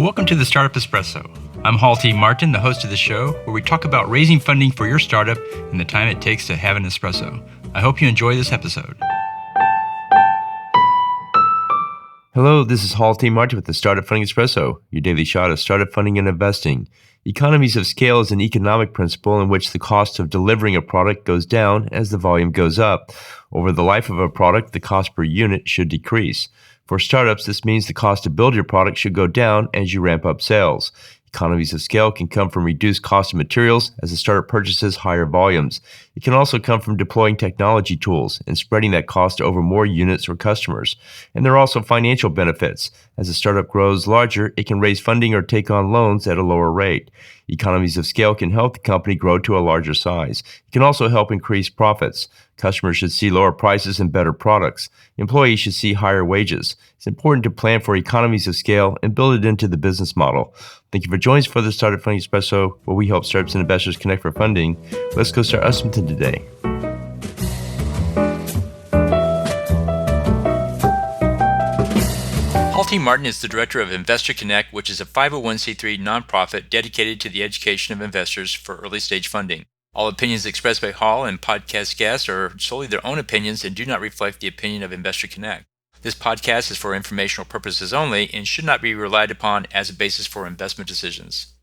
Welcome to the Startup Espresso. I'm Hall T. Martin, the host of the show, where we talk about raising funding for your startup and the time it takes to have an espresso. I hope you enjoy this episode. Hello, this is Hall T. Martin with the Startup Funding Espresso, your daily shot of startup funding and investing. Economies of scale is an economic principle in which the cost of delivering a product goes down as the volume goes up. Over the life of a product, the cost per unit should decrease. For startups, this means the cost to build your product should go down as you ramp up sales. Economies of scale can come from reduced cost of materials as a startup purchases higher volumes. It can also come from deploying technology tools and spreading that cost over more units or customers. And there are also financial benefits. As a startup grows larger, it can raise funding or take on loans at a lower rate. Economies of scale can help the company grow to a larger size. It can also help increase profits. Customers should see lower prices and better products. Employees should see higher wages. It's important to plan for economies of scale and build it into the business model. Thank you for joining us for the Startup Funding Espresso, where we help startups and investors connect for funding. Let's go start us something today. Hall T. Martin is the director of Investor Connect, which is a 501c3 nonprofit dedicated to the education of investors for early stage funding. All opinions expressed by Hall and podcast guests are solely their own opinions and do not reflect the opinion of Investor Connect. This podcast is for informational purposes only and should not be relied upon as a basis for investment decisions.